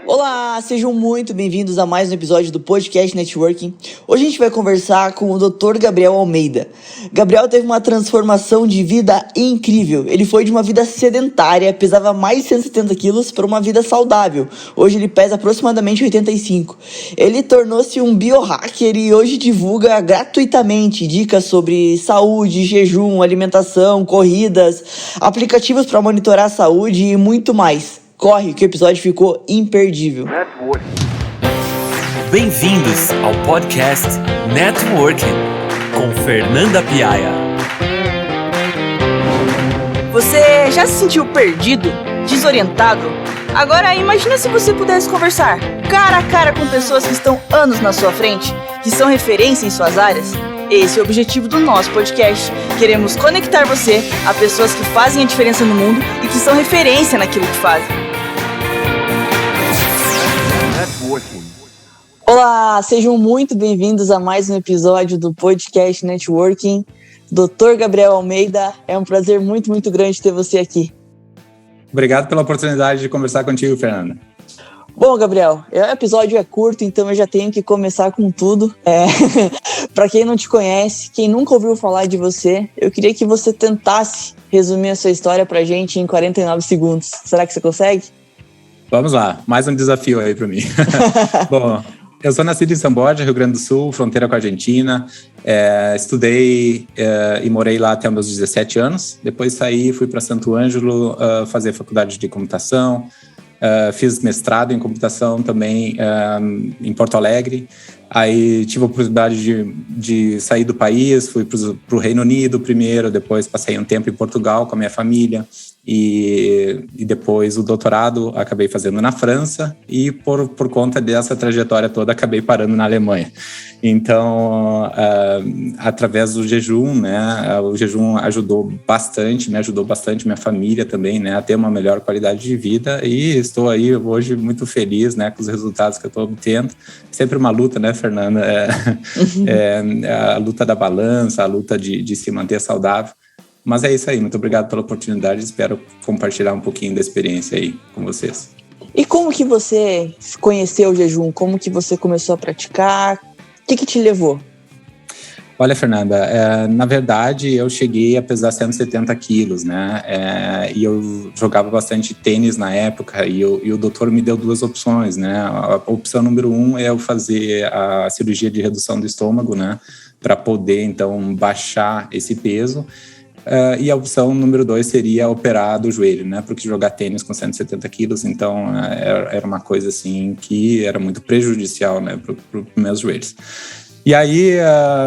Olá, sejam muito bem-vindos a mais um episódio do Podcast Networking. Hoje a gente vai conversar com o Dr. Gabriel Almeida. Gabriel teve uma transformação de vida incrível. Ele foi de uma vida sedentária, pesava mais de 170 quilos, para uma vida saudável. Hoje ele pesa aproximadamente 85. Ele tornou-se um biohacker e hoje divulga gratuitamente dicas sobre saúde, jejum, alimentação, corridas, aplicativos para monitorar a saúde e muito mais. Corre, que o episódio ficou imperdível. Bem-vindos ao podcast Networking com Fernanda Piaia. Você já se sentiu perdido, desorientado? Agora imagina se você pudesse conversar cara a cara com pessoas que estão anos na sua frente, que são referência em suas áreas. Esse é o objetivo do nosso podcast. Queremos conectar você a pessoas que fazem a diferença no mundo e que são referência naquilo que fazem. Olá, sejam muito bem-vindos a mais um episódio do Podcast Networking. Dr. Gabriel Almeida, é um prazer muito grande ter você aqui. Obrigado pela oportunidade de conversar contigo, Fernanda. Bom, Gabriel, o episódio é curto, então eu já tenho que começar com tudo. Para quem não te conhece, quem nunca ouviu falar de você, eu queria que você tentasse resumir a sua história pra gente em 49 segundos. Será que você consegue? Vamos lá, mais um desafio aí para mim. Bom, eu sou nascido em São Borja, Rio Grande do Sul, fronteira com a Argentina. Estudei e morei lá até os meus 17 anos. Depois saí, fui para Santo Ângelo fazer faculdade de computação. Fiz mestrado em computação também em Porto Alegre. Aí tive a oportunidade de sair do país, fui para o Reino Unido primeiro, depois passei um tempo em Portugal com a minha família. E depois o doutorado acabei fazendo na França e por conta dessa trajetória toda acabei parando na Alemanha. Então, através do jejum, né, o jejum ajudou bastante, me ajudou bastante minha família também, né, a ter uma melhor qualidade de vida e estou aí hoje muito feliz, né, com os resultados que eu estou obtendo. Sempre uma luta, né, Fernanda? A luta da balança, a luta de se manter saudável. Mas é isso aí, muito obrigado pela oportunidade, espero compartilhar um pouquinho da experiência aí com vocês. E como que você conheceu o jejum? Como que você começou a praticar? O que te levou? Olha, Fernanda, na verdade eu cheguei a pesar 170 quilos, né? E eu jogava bastante tênis na época e o doutor me deu duas opções, né? A opção número 1 é eu fazer a cirurgia de redução do estômago, né? Para poder, então, baixar esse peso. E a opção número 2 seria operar do joelho, né? Porque jogar tênis com 170 quilos, então era uma coisa assim que era muito prejudicial, né? Para os meus joelhos. E aí,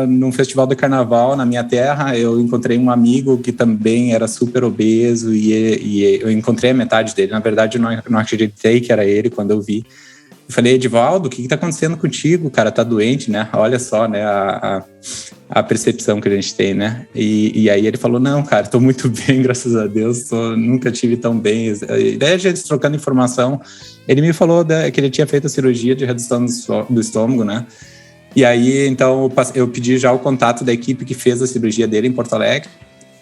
num festival de carnaval na minha terra, eu encontrei um amigo que também era super obeso e eu encontrei a metade dele. Na verdade, eu não acreditei que era ele quando eu vi. Eu falei, Edivaldo, o que está acontecendo contigo? O cara tá doente, né? Olha só, né? A percepção que a gente tem, né? E aí ele falou, não, cara, tô muito bem, graças a Deus, nunca tive tão bem. E daí a gente trocando informação, ele me falou que ele tinha feito a cirurgia de redução do estômago, né? E aí, então, eu pedi já o contato da equipe que fez a cirurgia dele em Porto Alegre.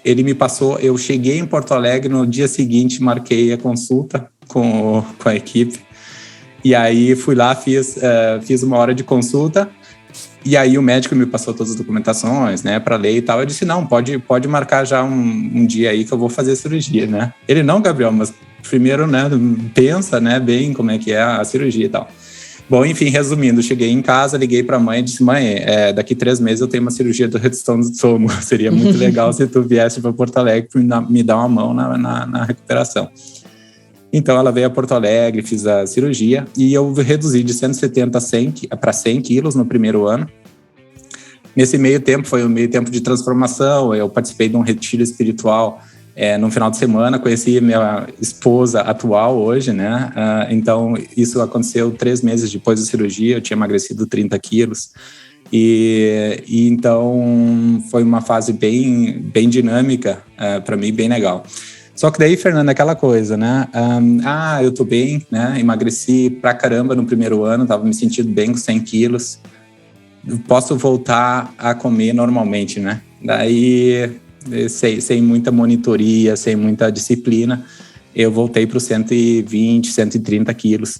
Ele me passou, eu cheguei em Porto Alegre, no dia seguinte marquei a consulta com a equipe. E aí fui lá, fiz uma hora de consulta, e aí o médico me passou todas as documentações, né, para ler e tal. Eu disse, não, pode marcar já um dia aí que eu vou fazer a cirurgia, né. Ele, não, Gabriel, mas primeiro, né, pensa, né, bem como é que é a cirurgia e tal. Bom, enfim, resumindo, cheguei em casa, liguei para a mãe e disse, mãe, daqui 3 meses eu tenho uma cirurgia de redução do estômago, seria muito legal se tu viesse para Porto Alegre para me dar uma mão na recuperação. Então, ela veio a Porto Alegre, fiz a cirurgia e eu reduzi de 170 para 100 quilos no primeiro ano. Nesse meio tempo, foi um meio tempo de transformação. Eu participei de um retiro espiritual no final de semana, conheci minha esposa atual hoje, né? Então, isso aconteceu 3 meses depois da cirurgia, eu tinha emagrecido 30 quilos. E então, foi uma fase bem dinâmica para mim, bem legal. Só que daí, Fernanda, aquela coisa, né? Eu tô bem, né? Emagreci pra caramba no primeiro ano, tava me sentindo bem com 100 quilos. Posso voltar a comer normalmente, né? Daí, sem muita monitoria, sem muita disciplina, eu voltei para os 120, 130 quilos.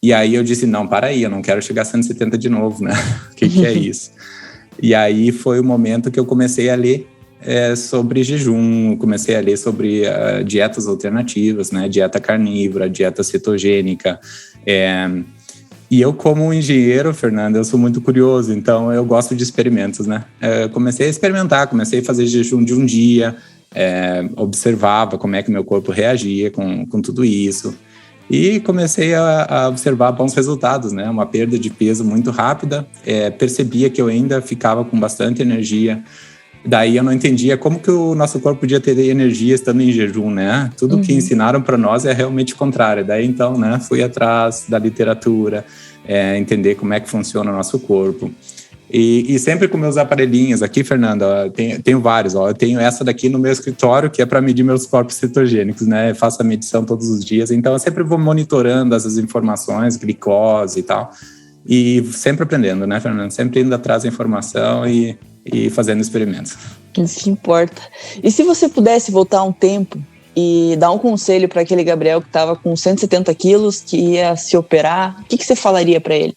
E aí eu disse, não, para aí, eu não quero chegar a 170 de novo, né? O que é isso? E aí foi o momento que eu comecei a ler sobre jejum, comecei a ler sobre dietas alternativas, né? Dieta carnívora, dieta cetogênica. E eu, como engenheiro, Fernanda, eu sou muito curioso, então eu gosto de experimentos, né? Comecei a experimentar, comecei a fazer jejum de um dia, observava como é que meu corpo reagia com tudo isso. E comecei a observar bons resultados, né? Uma perda de peso muito rápida. Percebia que eu ainda ficava com bastante energia. Daí eu não entendia como que o nosso corpo podia ter energia estando em jejum, né? Tudo que ensinaram para nós é realmente o contrário. Daí então, né? Fui atrás da literatura, entender como é que funciona o nosso corpo. E sempre com meus aparelhinhos aqui, Fernanda, tenho vários. Eu tenho essa daqui no meu escritório, que é para medir meus corpos cetogênicos, né? Eu faço a medição todos os dias. Então, eu sempre vou monitorando essas informações, glicose e tal. E sempre aprendendo, né, Fernanda? Sempre indo atrás da informação e fazendo experimentos. Isso que importa. E se você pudesse voltar um tempo e dar um conselho para aquele Gabriel que estava com 170 quilos, que ia se operar, o que você falaria para ele?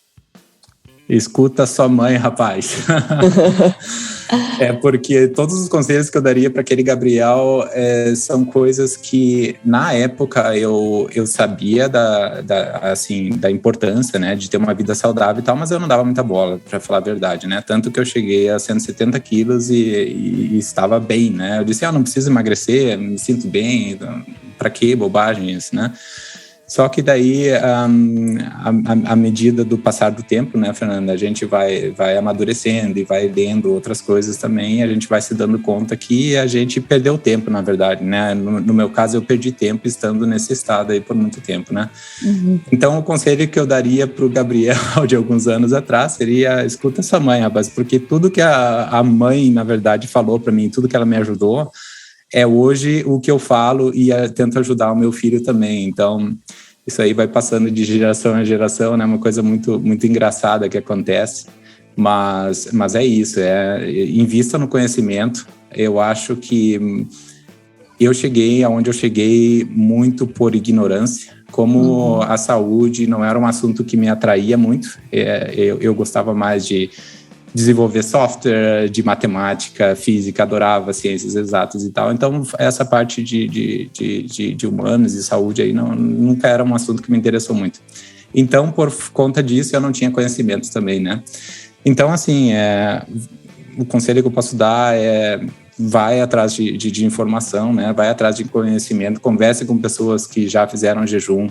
Escuta sua mãe, rapaz. Porque todos os conselhos que eu daria para aquele Gabriel são coisas que, na época, eu sabia da importância, né, de ter uma vida saudável e tal, mas eu não dava muita bola, para falar a verdade, né? Tanto que eu cheguei a 170 quilos e estava bem, né? Eu disse, não preciso emagrecer, me sinto bem, para que bobagem isso, né? Só que daí, à medida do passar do tempo, né, Fernanda, a gente vai amadurecendo e vai lendo outras coisas também, e a gente vai se dando conta que a gente perdeu tempo, na verdade, né? No meu caso, eu perdi tempo estando nesse estado aí por muito tempo, né? Então, o conselho que eu daria para o Gabriel de alguns anos atrás seria, escuta sua mãe, rapaz, porque tudo que a mãe, na verdade, falou para mim, tudo que ela me ajudou, hoje o que eu falo e tento ajudar o meu filho também. Então, isso aí vai passando de geração a geração, né? Uma coisa muito, muito engraçada que acontece. Mas é isso, invista no conhecimento. Eu acho que eu cheguei aonde eu cheguei muito por ignorância. Como a saúde não era um assunto que me atraía muito, eu gostava mais de desenvolver software, de matemática, física, adorava ciências exatas e tal. Então, essa parte de humanos e saúde aí nunca era um assunto que me interessou muito. Então, por conta disso, eu não tinha conhecimentos também, né? Então, assim, o conselho que eu posso dar vai atrás de informação, né? Vai atrás de conhecimento, converse com pessoas que já fizeram jejum.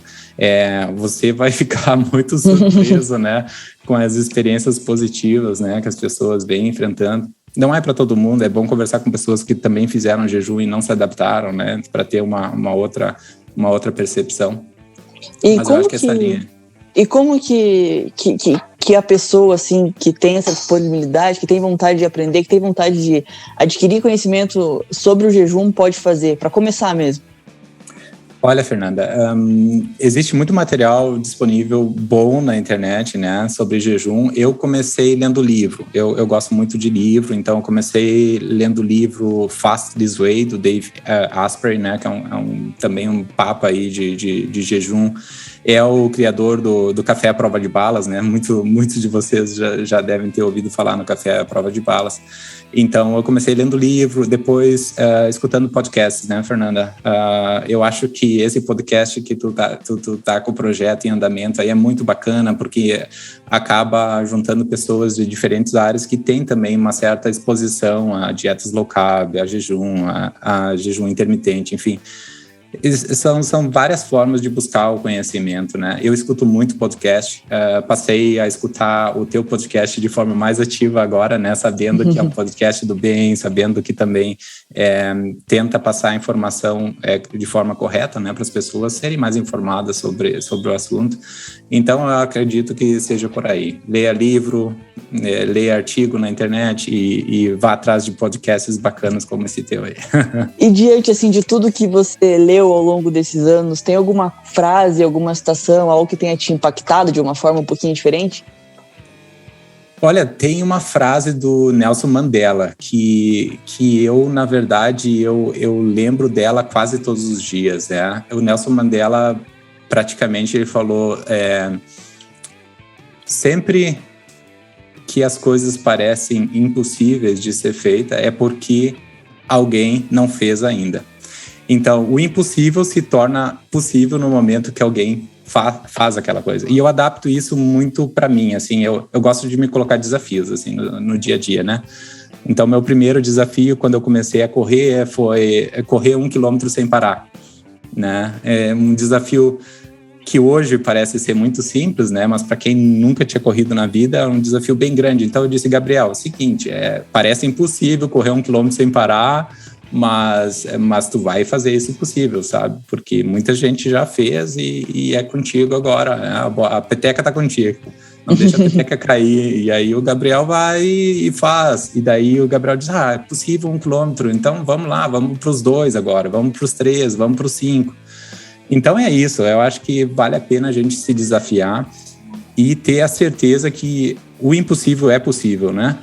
Você vai ficar muito surpreso, né? Com as experiências positivas, né? Que as pessoas vêm enfrentando. Não é para todo mundo, é bom conversar com pessoas que também fizeram jejum e não se adaptaram, né? Para ter uma outra percepção. Mas eu acho que essa linha... E como que a pessoa, assim, que tem essa disponibilidade, que tem vontade de aprender, que tem vontade de adquirir conhecimento sobre o jejum pode fazer, para começar mesmo? Olha, Fernanda, existe muito material disponível bom na internet, né, sobre jejum. Eu comecei lendo livro. Eu gosto muito de livro, então eu comecei lendo o livro Fast This Way, do Dave Asprey, né, que também um papa aí de jejum. É o criador do Café à Prova de Balas, né? Muitos de vocês já devem ter ouvido falar no Café à Prova de Balas. Então, eu comecei lendo livro, depois escutando podcasts, né, Fernanda? Eu acho que esse podcast que tu tá com o projeto em andamento aí é muito bacana, porque acaba juntando pessoas de diferentes áreas que têm também uma certa exposição a dietas low carb, a jejum intermitente, enfim. São várias formas de buscar o conhecimento, né? Eu escuto muito podcast, passei a escutar o teu podcast de forma mais ativa agora, né? Sabendo que é um podcast do bem, sabendo que também tenta passar a informação de forma correta, né? Para as pessoas serem mais informadas sobre o assunto. Então, eu acredito que seja por aí. Leia livro, leia artigo na internet e vá atrás de podcasts bacanas como esse teu aí. E diante, assim, de tudo que você leu ao longo desses anos, tem alguma frase, alguma citação, algo que tenha te impactado de uma forma um pouquinho diferente? Olha, tem uma frase do Nelson Mandela que eu, na verdade, eu lembro dela quase todos os dias, né? O Nelson Mandela, praticamente, ele falou sempre que as coisas parecem impossíveis de ser feitas é porque alguém não fez ainda. Então, o impossível se torna possível no momento que alguém faz aquela coisa. E eu adapto isso muito para mim, assim, eu gosto de me colocar desafios, assim, no dia a dia, né? Então, meu primeiro desafio, quando eu comecei a correr, foi correr 1 quilômetro sem parar, né? É um desafio que hoje parece ser muito simples, né? Mas para quem nunca tinha corrido na vida, é um desafio bem grande. Então, eu disse, Gabriel, é o seguinte, parece impossível correr 1 quilômetro sem parar, mas tu vai fazer isso possível, sabe? Porque muita gente já fez e é contigo agora, né? A peteca tá contigo, não deixa a peteca cair. E aí o Gabriel vai e faz, e daí o Gabriel diz, é possível 1 quilômetro, então vamos lá, vamos para os 2 agora, vamos para os 3, vamos para os 5. Então é isso, eu acho que vale a pena a gente se desafiar e ter a certeza que o impossível é possível, né?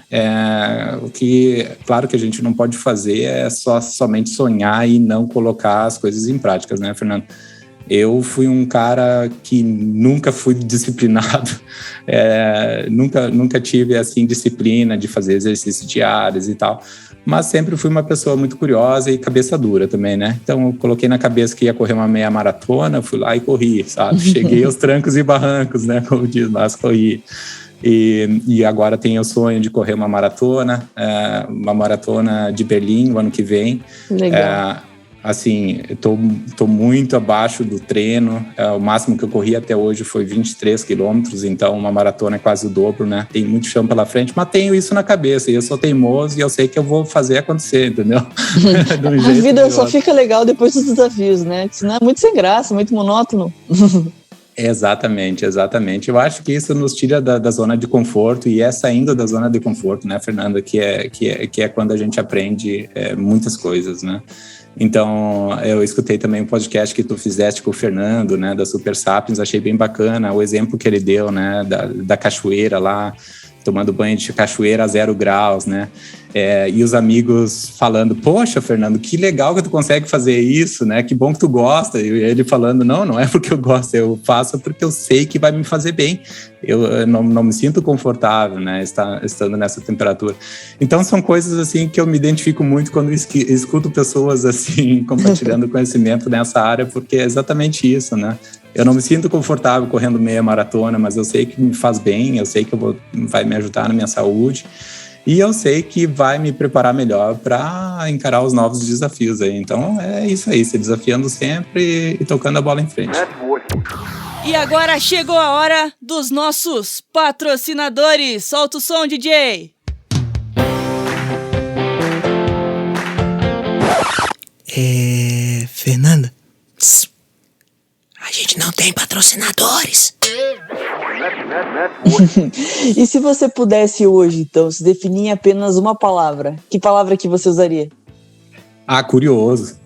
O que, claro que a gente não pode fazer é somente sonhar e não colocar as coisas em práticas, né, Fernando? Eu fui um cara que nunca fui disciplinado, nunca tive, assim, disciplina de fazer exercícios diários e tal, mas sempre fui uma pessoa muito curiosa e cabeça dura também, né? Então, eu coloquei na cabeça que ia correr uma meia maratona, fui lá e corri, sabe? Cheguei aos trancos e barrancos, né? Como diz, mas corri. E agora tenho o sonho de correr uma maratona de Berlim no ano que vem. Legal. Assim, tô muito abaixo do treino. O máximo que eu corri até hoje foi 23 quilômetros, então uma maratona é quase o dobro, né? Tem muito chão pela frente, mas tenho isso na cabeça e eu sou teimoso e eu sei que eu vou fazer acontecer, entendeu? A vida só fica legal depois dos desafios, né? Senão é muito sem graça, muito monótono. Exatamente. Eu acho que isso nos tira da zona de conforto e é saindo da zona de conforto, né, Fernanda, que é quando a gente aprende muitas coisas, né? Então, eu escutei também o podcast que tu fizeste com o Fernando, né, da Super Sapiens, achei bem bacana o exemplo que ele deu, né, da cachoeira lá, tomando banho de cachoeira a 0 graus, né? E os amigos falando, poxa, Fernando, que legal que tu consegue fazer isso, né? Que bom que tu gosta. E ele falando, não é porque eu gosto, eu faço porque eu sei que vai me fazer bem. Eu não me sinto confortável, né? Estando nessa temperatura. Então, são coisas, assim, que eu me identifico muito quando escuto pessoas, assim, compartilhando conhecimento nessa área, porque é exatamente isso, né? Eu não me sinto confortável correndo meia maratona, mas eu sei que me faz bem, eu sei que vai me ajudar na minha saúde e eu sei que vai me preparar melhor para encarar os novos desafios aí. Então é isso aí, se desafiando sempre e tocando a bola em frente. E agora chegou a hora dos nossos patrocinadores. Solta o som, DJ! Fernanda, a gente não tem patrocinadores. E se você pudesse hoje, então, se definir em apenas uma palavra, que palavra que você usaria? Curioso,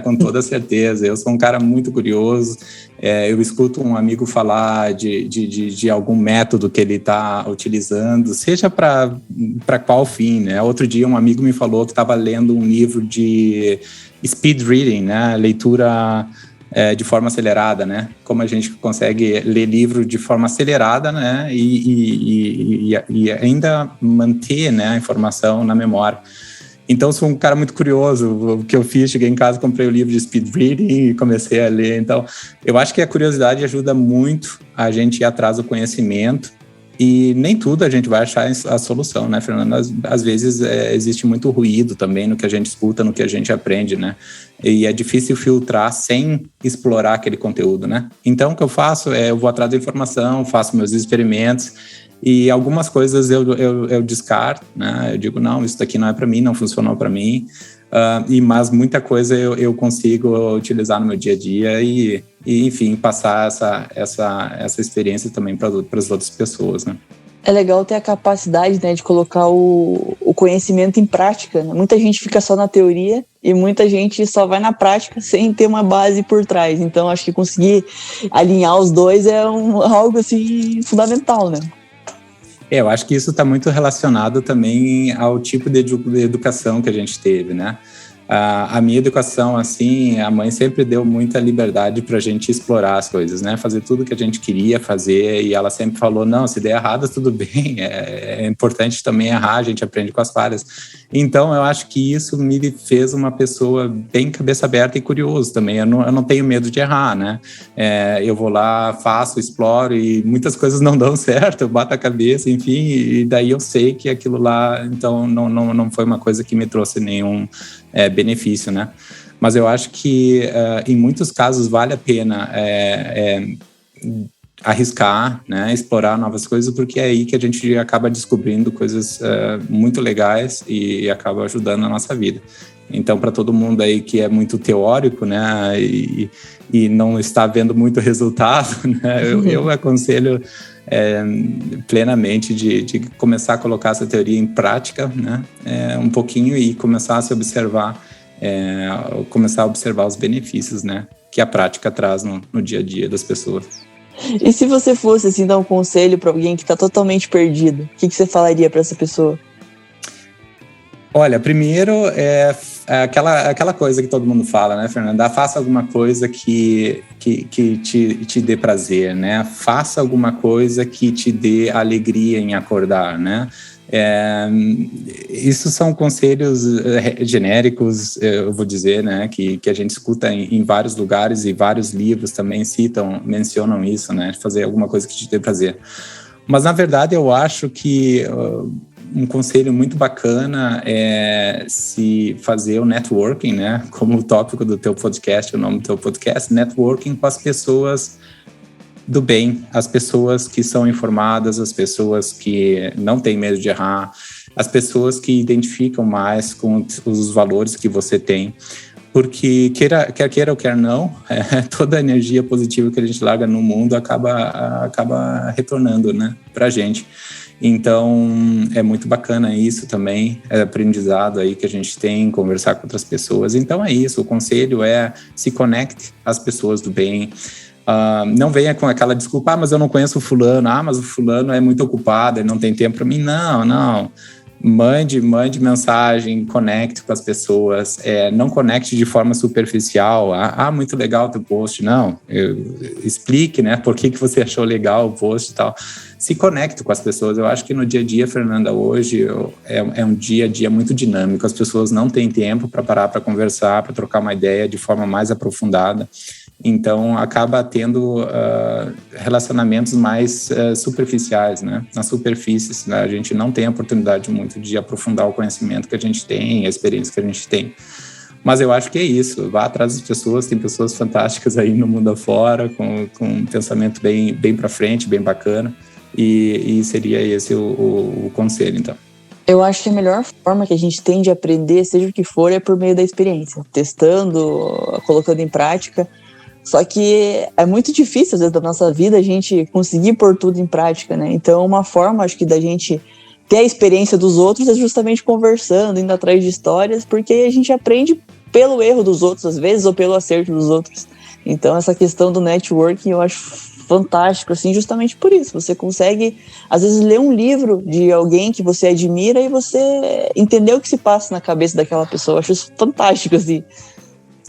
com toda certeza. Eu sou um cara muito curioso. Eu escuto um amigo falar de algum método que ele está utilizando, seja para qual fim, né? Outro dia um amigo me falou que estava lendo um livro de speed reading, né? Leitura de forma acelerada, né? Como a gente consegue ler livro de forma acelerada, né? E ainda manter, né, a informação na memória. Então, sou um cara muito curioso. O que eu fiz, cheguei em casa, comprei o livro de speed reading e comecei a ler. Então, eu acho que a curiosidade ajuda muito a gente ir atrás do conhecimento e nem tudo a gente vai achar a solução, né, Fernando? Às vezes existe muito ruído também no que a gente escuta, no que a gente aprende, né? E é difícil filtrar sem explorar aquele conteúdo, né? Então, o que eu faço eu vou atrás da informação, faço meus experimentos e algumas coisas eu descarto, né? Eu digo, não, isso daqui não é para mim, não funcionou para mim. Mas muita coisa eu consigo utilizar no meu dia a dia e enfim, passar essa experiência também para as outras pessoas, né? É legal ter a capacidade, né, de colocar o conhecimento em prática, né? Muita gente fica só na teoria e muita gente só vai na prática sem ter uma base por trás. Então, acho que conseguir alinhar os dois é algo assim fundamental, né? Eu acho que isso está muito relacionado também ao tipo de educação que a gente teve, né? A minha educação, assim, a mãe sempre deu muita liberdade para a gente explorar as coisas, né? Fazer tudo que a gente queria fazer, e ela sempre falou, não, se der errado, tudo bem, é importante também errar, a gente aprende com as falhas. Então, eu acho que isso me fez uma pessoa bem cabeça aberta e curioso também. Eu não tenho medo de errar, né? Eu vou lá, faço, exploro, e muitas coisas não dão certo, eu bato a cabeça, enfim, e daí eu sei que aquilo lá, então, não foi uma coisa que me trouxe nenhum benefício, né? Mas eu acho que em muitos casos vale a pena arriscar, né? Explorar novas coisas, porque é aí que a gente acaba descobrindo coisas muito legais e acaba ajudando a nossa vida. Então, para todo mundo aí que é muito teórico, né? E não está vendo muito resultado, né? Eu aconselho plenamente de começar a colocar essa teoria em prática, né? Um pouquinho, e começar a se observar, começar a observar os benefícios, né? Que a prática traz no dia a dia das pessoas. E se você fosse, assim, dar um conselho para alguém que está totalmente perdido, o que você falaria para essa pessoa? Olha, primeiro aquela coisa que todo mundo fala, né, Fernanda? Faça alguma coisa que te dê prazer, né? Faça alguma coisa que te dê alegria em acordar, né? Isso são conselhos genéricos, eu vou dizer, né? Que a gente escuta em vários lugares, e vários livros também mencionam isso, né? Fazer alguma coisa que te dê prazer. Mas, na verdade, eu acho que um conselho muito bacana é se fazer o networking, né? Como o tópico do teu podcast, o nome do teu podcast, networking com as pessoas do bem, as pessoas que são informadas, as pessoas que não têm medo de errar, as pessoas que identificam mais com os valores que você tem. Porque quer queira ou quer não, toda a energia positiva que a gente larga no mundo acaba retornando, né, pra gente. Então, é muito bacana isso também, aprendizado aí que a gente tem, conversar com outras pessoas. Então, é isso, o conselho é se conecte às pessoas do bem. Não venha com aquela desculpa, mas eu não conheço o fulano, mas o fulano é muito ocupado, ele não tem tempo para mim. Não. Mande mensagem, conecte com as pessoas, não conecte de forma superficial. Muito legal o teu post. Não, explique, né, por que você achou legal o post e tal. Se conecte com as pessoas. Eu acho que no dia a dia, Fernanda, hoje é um dia a dia muito dinâmico. As pessoas não têm tempo para parar para conversar, para trocar uma ideia de forma mais aprofundada. Então, acaba tendo relacionamentos mais superficiais, né? Nas superfícies, né? A gente não tem a oportunidade muito de aprofundar o conhecimento que a gente tem, a experiência que a gente tem. Mas eu acho que é isso. Vá atrás das pessoas, tem pessoas fantásticas aí no mundo afora, com um pensamento bem para frente, bem bacana. E seria esse o conselho, então. Eu acho que a melhor forma que a gente tem de aprender, seja o que for, é por meio da experiência. Testando, colocando em prática. Só que é muito difícil, às vezes, da nossa vida, a gente conseguir pôr tudo em prática, né? Então, uma forma, acho que, da gente ter a experiência dos outros é justamente conversando, indo atrás de histórias, porque a gente aprende pelo erro dos outros, às vezes, ou pelo acerto dos outros. Então, essa questão do networking eu acho fantástico, assim, justamente por isso. Você consegue, às vezes, ler um livro de alguém que você admira e você entender o que se passa na cabeça daquela pessoa. Eu acho isso fantástico, assim.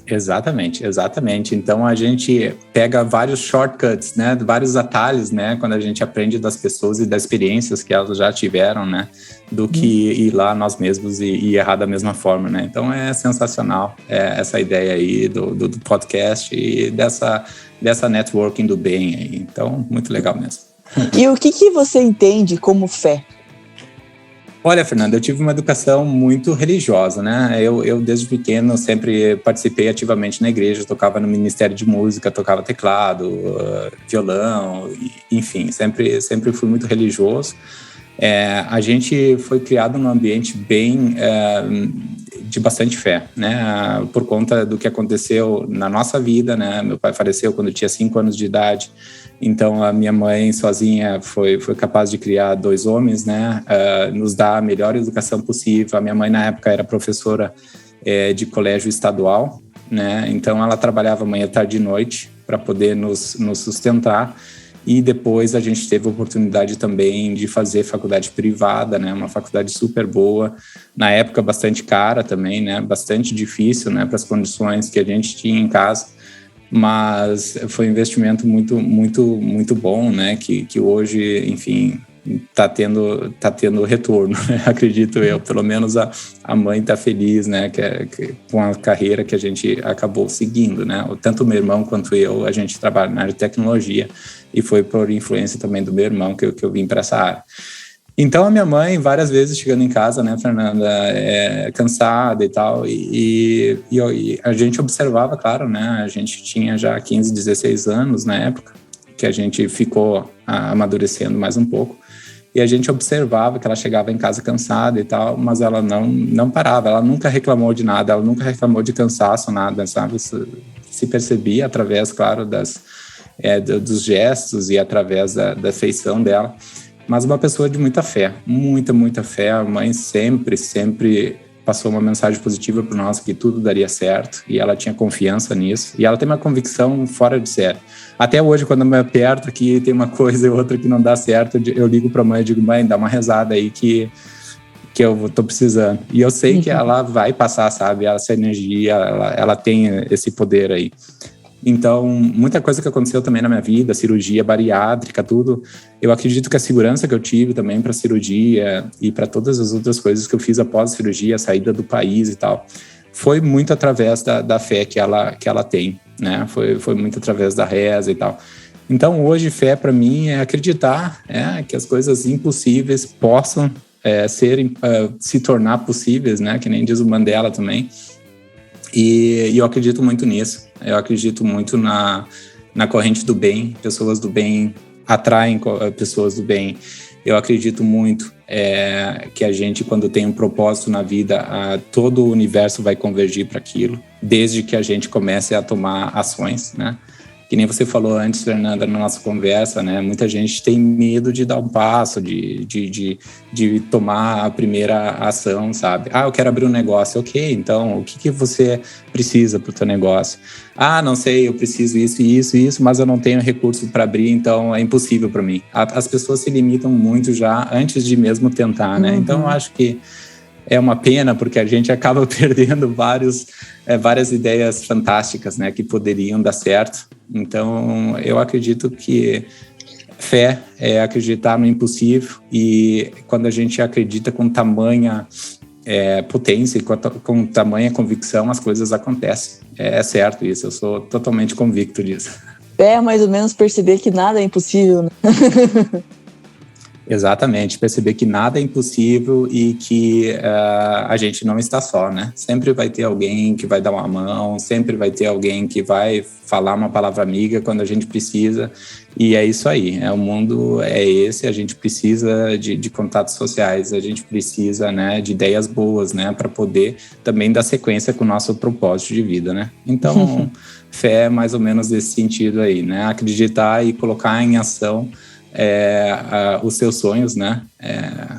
Exatamente. Então, a gente pega vários shortcuts, né? Vários atalhos, né? Quando a gente aprende das pessoas e das experiências que elas já tiveram, né? Do que ir lá nós mesmos e errar da mesma forma, né? Então, é sensacional essa ideia aí do podcast e dessa networking do bem aí. Então, muito legal mesmo. E o que você entende como fé? Olha, Fernanda, eu tive uma educação muito religiosa, né? Eu desde pequeno sempre participei ativamente na igreja, tocava no Ministério de Música, tocava teclado, violão, enfim, sempre fui muito religioso. A gente foi criado num ambiente bem de bastante fé, né? Por conta do que aconteceu na nossa vida, né? Meu pai faleceu quando eu tinha 5 anos de idade. Então, a minha mãe sozinha foi capaz de criar 2 homens, né? Nos dar a melhor educação possível. A minha mãe, na época, era professora de colégio estadual, né? Então, ela trabalhava manhã, tarde e noite para poder nos sustentar. E depois a gente teve a oportunidade também de fazer faculdade privada, né? Uma faculdade super boa, na época bastante cara também, né? Bastante difícil, né? Para as condições que a gente tinha em casa, mas foi um investimento muito, muito, muito bom, né? Que hoje, enfim, tá tendo retorno, né? Acredito eu. Pelo menos a mãe tá feliz, né? Com a carreira que a gente acabou seguindo, né? Tanto o meu irmão quanto eu, a gente trabalha na área de tecnologia e foi por influência também do meu irmão que eu vim para essa área. Então, a minha mãe, várias vezes chegando em casa, né, Fernanda, cansada e tal, e a gente observava, claro, né, a gente tinha já 15, 16 anos na época, que a gente ficou amadurecendo mais um pouco, e a gente observava que ela chegava em casa cansada e tal, mas ela não parava, ela nunca reclamou de nada, ela nunca reclamou de cansaço, nada, sabe? Isso se percebia através, claro, dos gestos e através da feição dela, mas uma pessoa de muita fé, muita, muita fé. A mãe sempre passou uma mensagem positiva para nós, que tudo daria certo, e ela tinha confiança nisso, e ela tem uma convicção fora de série. Até hoje, quando eu me aperto aqui, tem uma coisa e outra que não dá certo, eu ligo para a mãe e digo, mãe, dá uma rezada aí que eu tô precisando. E eu sei que ela vai passar, sabe, essa energia, ela tem esse poder aí. Então, muita coisa que aconteceu também na minha vida, cirurgia bariátrica, tudo, eu acredito que a segurança que eu tive também para cirurgia e para todas as outras coisas que eu fiz após a cirurgia, a saída do país e tal, foi muito através da fé que ela tem, né? Foi muito através da reza e tal. Então, hoje, fé para mim é acreditar que as coisas impossíveis possam se tornar possíveis, né? Que nem diz o Mandela também. E eu acredito muito nisso. Eu acredito muito na corrente do bem. Pessoas do bem atraem pessoas do bem. Eu acredito muito que a gente, quando tem um propósito na vida, todo o universo vai convergir para aquilo, desde que a gente comece a tomar ações, né? Que nem você falou antes, Fernanda, na nossa conversa, né? Muita gente tem medo de dar um passo, de tomar a primeira ação, sabe? Eu quero abrir um negócio. Ok, então, o que você precisa para o teu negócio? Não sei, eu preciso isso, mas eu não tenho recurso para abrir, então é impossível para mim. As pessoas se limitam muito já antes de mesmo tentar, né? Então, eu acho que é uma pena, porque a gente acaba perdendo várias ideias fantásticas, né, que poderiam dar certo. Então, eu acredito que fé é acreditar no impossível, e quando a gente acredita com tamanha potência e com tamanha convicção, as coisas acontecem. É certo isso, eu sou totalmente convicto disso. Fé é mais ou menos perceber que nada é impossível, né? Exatamente, perceber que nada é impossível e que a gente não está só, né? Sempre vai ter alguém que vai dar uma mão, sempre vai ter alguém que vai falar uma palavra amiga quando a gente precisa, e é isso aí, o mundo é esse, a gente precisa de contatos sociais, a gente precisa, né, de ideias boas, né, para poder também dar sequência com o nosso propósito de vida, né? Então, fé é mais ou menos desse sentido aí, né? Acreditar e colocar em ação os seus sonhos, né?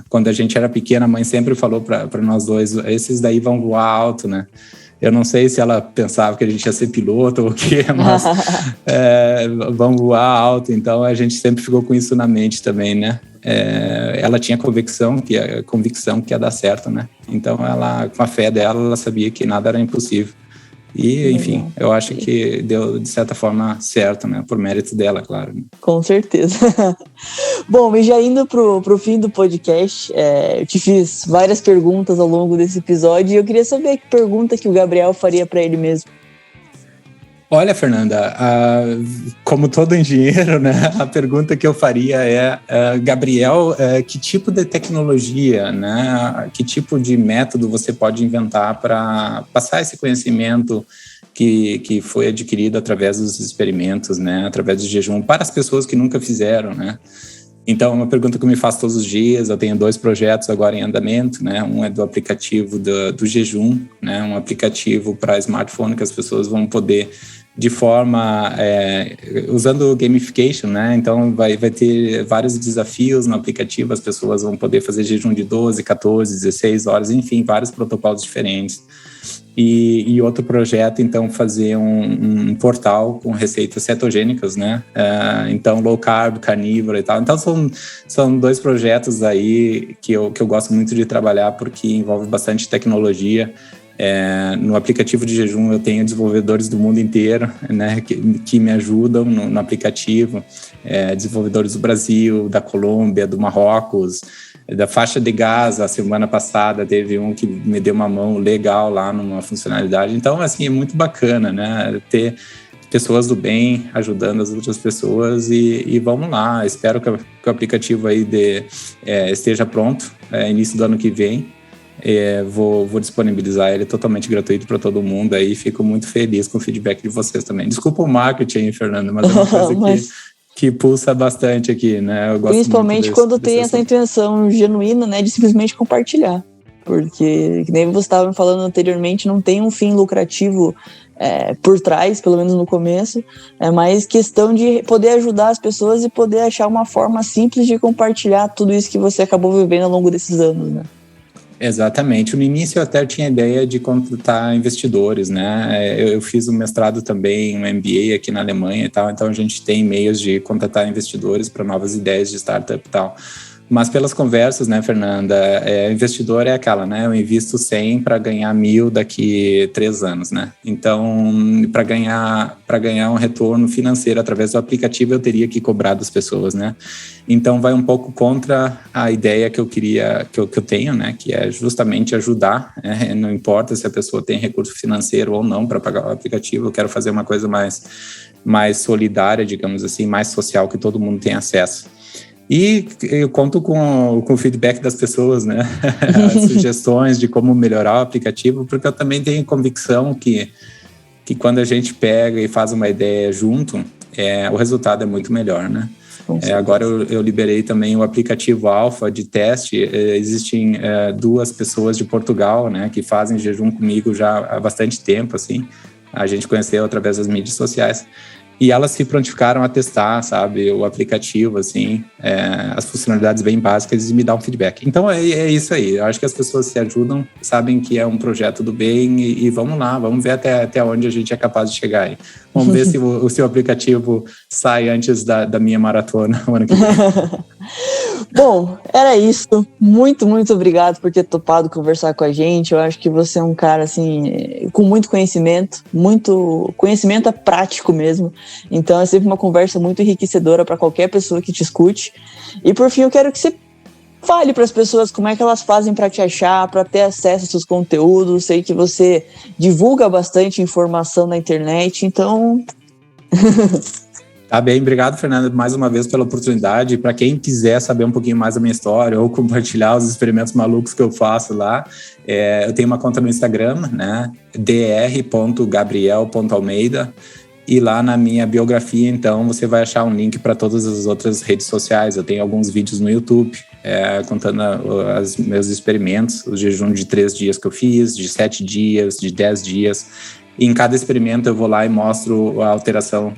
Quando a gente era pequena, a mãe sempre falou para nós dois, esses daí vão voar alto, né? Eu não sei se ela pensava que a gente ia ser piloto ou o quê, mas vão voar alto, então a gente sempre ficou com isso na mente também, né? Ela tinha convicção que ia dar certo, né? Então ela, com a fé dela, ela sabia que nada era impossível. E, enfim, eu acho que deu, de certa forma, certo, né? Por mérito dela, claro. Com certeza. Bom, e já indo pro fim do podcast, eu te fiz várias perguntas ao longo desse episódio e eu queria saber que pergunta que o Gabriel faria para ele mesmo. Olha, Fernanda, como todo engenheiro, né, a pergunta que eu faria Gabriel, que tipo de tecnologia, né, que tipo de método você pode inventar para passar esse conhecimento que foi adquirido através dos experimentos, né, através do jejum, para as pessoas que nunca fizeram, né? Então, é uma pergunta que eu me faço todos os dias. Eu tenho 2 projetos agora em andamento, né? Um é do aplicativo do jejum, né? Um aplicativo para smartphone que as pessoas vão poder, de forma, usando gamification, né? Então, vai ter vários desafios no aplicativo. As pessoas vão poder fazer jejum de 12, 14, 16 horas, enfim, vários protocolos diferentes. E outro projeto, então, fazer um portal com receitas cetogênicas, né? Então, low carb, carnívoro e tal. Então, são 2 projetos aí que eu gosto muito de trabalhar, porque envolve bastante tecnologia. No aplicativo de jejum eu tenho desenvolvedores do mundo inteiro, né, que me ajudam no aplicativo, desenvolvedores do Brasil, da Colômbia, do Marrocos, da faixa de Gaza. A semana passada teve um que me deu uma mão legal lá numa funcionalidade. Então, assim, é muito bacana, né, ter pessoas do bem ajudando as outras pessoas e vamos lá. Espero que o aplicativo aí esteja pronto início do ano que vem. Vou disponibilizar ele totalmente gratuito para todo mundo aí. Fico muito feliz com o feedback de vocês também. Desculpa o marketing, Fernando, mas é uma coisa que pulsa bastante aqui, né? Eu gosto principalmente quando tem essa intenção genuína, né, de simplesmente compartilhar. Porque, que nem você estava falando anteriormente, não tem um fim lucrativo por trás, pelo menos no começo. É mais questão de poder ajudar as pessoas e poder achar uma forma simples de compartilhar tudo isso que você acabou vivendo ao longo desses anos, né? Exatamente. No início eu até tinha a ideia de contratar investidores, né? Eu fiz um mestrado também, um MBA aqui na Alemanha e tal, então a gente tem meios de contratar investidores para novas ideias de startup e tal. Mas pelas conversas, né, Fernanda, investidor é aquela, né? Eu invisto 100 para ganhar 1.000 daqui 3 anos, né? Então, para ganhar um retorno financeiro através do aplicativo, eu teria que cobrar das pessoas, né? Então, vai um pouco contra a ideia que eu queria, que eu tenho, né? Que é justamente ajudar, né? Não importa se a pessoa tem recurso financeiro ou não para pagar o aplicativo, eu quero fazer uma coisa mais solidária, digamos assim, mais social, que todo mundo tem acesso. E eu conto com o feedback das pessoas, né? As sugestões de como melhorar o aplicativo, porque eu também tenho convicção que quando a gente pega e faz uma ideia junto, o resultado é muito melhor, né? Agora eu liberei também o aplicativo alfa de teste. Existem 2 pessoas de Portugal, né, que fazem jejum comigo já há bastante tempo, assim. A gente conheceu através das mídias sociais. E elas se prontificaram a testar, sabe, o aplicativo, assim, as funcionalidades bem básicas e me dar um feedback. Então é isso aí. Eu acho que as pessoas se ajudam, sabem que é um projeto do bem e vamos lá, vamos ver até onde a gente é capaz de chegar aí. Vamos ver se o seu aplicativo sai antes da minha maratona o ano que vem. Bom, era isso. Muito, muito obrigado por ter topado conversar com a gente. Eu acho que você é um cara, assim, com muito conhecimento prático mesmo. Então é sempre uma conversa muito enriquecedora para qualquer pessoa que te escute. E por fim, eu quero que você fale para as pessoas como é que elas fazem para te achar, para ter acesso aos seus conteúdos. Sei que você divulga bastante informação na internet, então... Tá bem, obrigado, Fernando, mais uma vez pela oportunidade. Para quem quiser saber um pouquinho mais da minha história ou compartilhar os experimentos malucos que eu faço lá, eu tenho uma conta no Instagram, né, dr.gabriel.almeida, e lá na minha biografia, então, você vai achar um link para todas as outras redes sociais. Eu tenho alguns vídeos no YouTube contando os meus experimentos, o jejum de 3 dias que eu fiz, de 7 dias, de 10 dias. E em cada experimento eu vou lá e mostro a alteração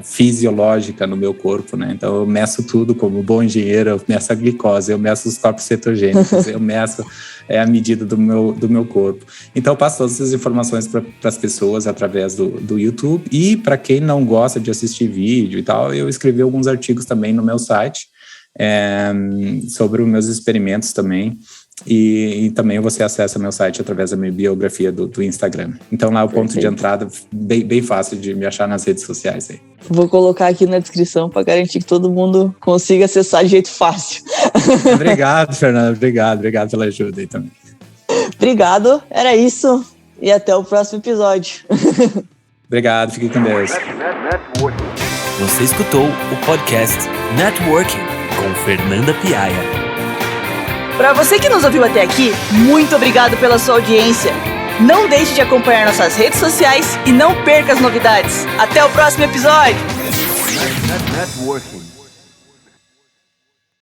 fisiológica no meu corpo, né? Então eu meço tudo como bom engenheiro, eu meço a glicose, eu meço os corpos cetogênicos, eu meço a medida do meu corpo. Então eu passo todas essas informações para as pessoas através do YouTube. E para quem não gosta de assistir vídeo e tal, eu escrevi alguns artigos também no meu site sobre os meus experimentos também. E também você acessa meu site através da minha biografia do Instagram. Então lá é o ponto de entrada bem fácil de me achar nas redes sociais aí. Vou colocar aqui na descrição para garantir que todo mundo consiga acessar de jeito fácil. Obrigado, Fernando. Obrigado pela ajuda aí também. Obrigado, era isso. E até o próximo episódio. Obrigado, fique com Deus. Você escutou o podcast Networking com Fernanda Piaia. Para você que nos ouviu até aqui, muito obrigado pela sua audiência. Não deixe de acompanhar nossas redes sociais e não perca as novidades. Até o próximo episódio! Networking.